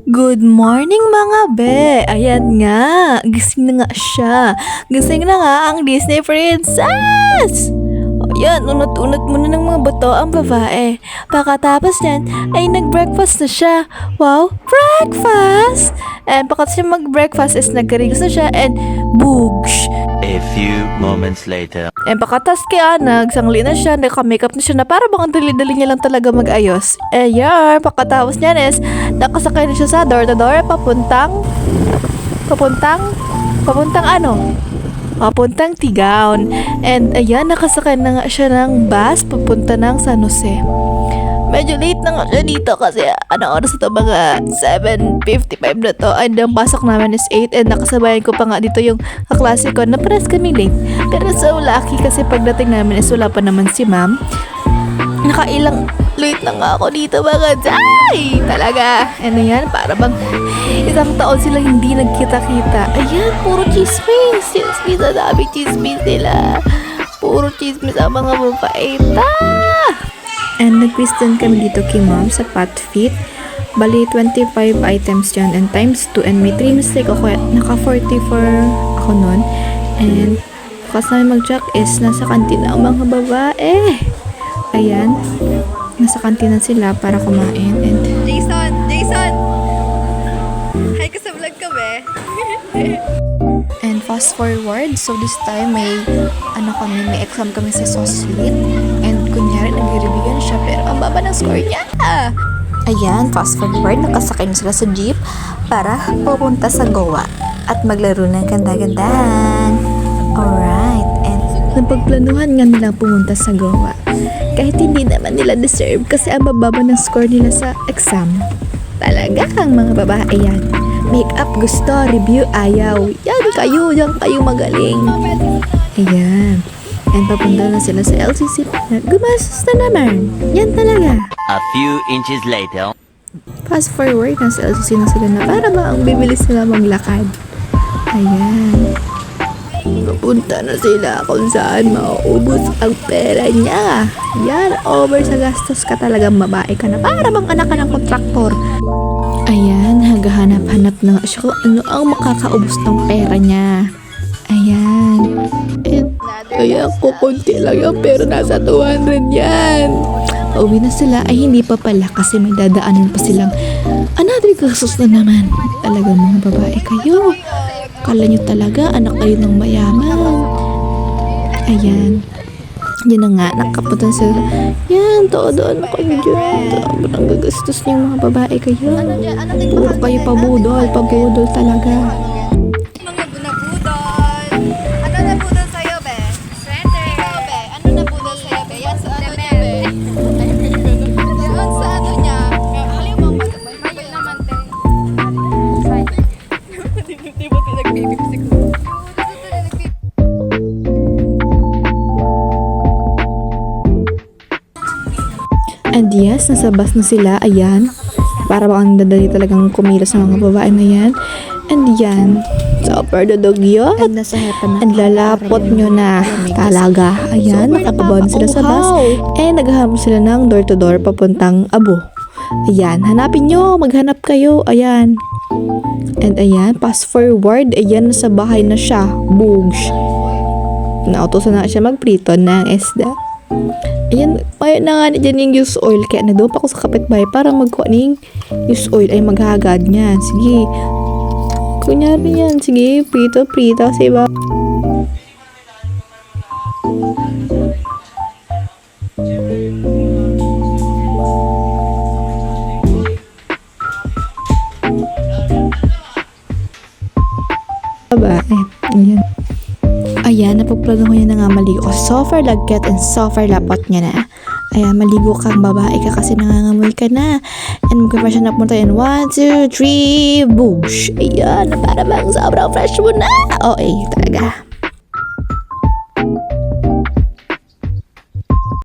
Good morning mga be! Ayan nga, gising na nga siya. Gising na nga ang Disney Princess! Ayan, unat-unat muna ng mga bato ang babae. Pagkatapos niyan, ay nag-breakfast na siya. Wow, breakfast! And pagkatapos niya mag-breakfast is nag-rigs na siya and boogs! A few moments later. And pagkatapos kaya nagsangli na siya, naka-makeup na siya na para bang ang dali-dali niya lang talaga mag-ayos. Ayan, pagkatapos niyan is nakasakay na siya sa door-to-door papuntang ano? Papuntang Tigaon. And ayan, nakasakay na nga siya ng bus papunta ng San Jose. Medyo late na nga siya dito kasi ano oras ito, mga 7:55 na to, and ang pasok namin is 8 and nakasabayan ko pa nga dito yung kaklase ko na pares kami late. Pero so lucky kasi pagdating namin is wala pa naman si ma'am. Nakailang late na nga ako dito mga day! Talaga! Ano yan? Para bang isang taon silang hindi nagkita-kita. Ayan, puro chismis! Chismis na dami chismis nila. Puro chismis ang mga babaeta! And nag-question kami dito kay ma'am sa pot fit. Bali, 25 items dyan and times 2. And may 3 mistake ako. Naka 44 ako nun. And bukas namin mag-check is nasa kantina ang mga babae. Ayan. Nasa kantina sila para kumain. And Jason! Hi ka sa vlog ka, be? And fast forward, so this time may may exam kami sa Soslit. And kunyari nag-review siya pero ang baba ng score niya. Ayan, fast forward, nakasakay na sila sa jeep para pupunta sa Goa at maglaro ng ganda-gandahan. Alright, and napagplanuhan nga nilang pumunta sa Goa. Kahit hindi naman nila deserve kasi ang bababa ng score nila sa exam. Talaga ang mga babae yan. Make-up gusto, review ayaw. Yan kayo magaling. Ayan. And papunta na sila sa LCC. Gumastos na naman. Yan talaga. A few inches later. Fast forward, nasa LCC na sila na para ba ang bibilis sila maglakad. Ayan. Papunta na sila kung saan mauubos ang pera niya. Yan, over sa gastos ka talagang babae ka na. Para bang anak ka ng kontraktor. Ayan, hagahanap-hanap na nga siya kung ano ang makakaubos ng pera niya. Ayan. And kaya ko konti lang yan pero nasa 200 yan. Pauwi na sila ay hindi pa pala kasi may dadaanan pa silang another gastos na naman. Talagang mga babae kayo. Kala nyo talaga anak kayo ng mayaman. Ayan. Yan na nga, nakapunta sila. Yan, todo ano kayo dyan. Tama ang gagastos niyo mga babae kayo. Puro kayo pabudol talaga. Mga nabudol. Ano nabudol sa'yo, be? Sweater. Ikaw, be. Ano nabudol sa'yo, be? Yan sa ano niya, be? Yan sa ano niya. Halim mo, may naman, te. Di ba nag-baby ko? And yes, nasa bus na sila. Ayan. Para bang dadali talagang kumilos ng mga babae na yan. And yan. Super dudog yun. And nasa hepa na. And lalapot nyo na. Talaga. Ayan. Nakapabon sila sa bus. And naghahamon sila ng door-to-door papuntang Abo. Ayan. Hanapin nyo. Maghanap kayo. Ayan. And ayan. Fast forward. Ayan. Nasa bahay na siya. Boogs. Nautosan na siya magprito ng isda. Ayan, kaya na nga dyan yung use oil. Kaya nagdoon pa ako sa kapitbahay para magkuha ng use oil ay maghagad niya. Sige. Kunyari yan. Sige, prito sa iba. Babae. Ayan. Ayan, napagplano ko niya na nga maligo. Sofer lagket and sofer lapot niya na. Ayan, maligo kang babae ka kasi nangangamoy ka na. And mag-freshen up mo tayo. 1, 2, 3, boosh. Ayan, para bang sobrang fresh mo na. Okay, talaga.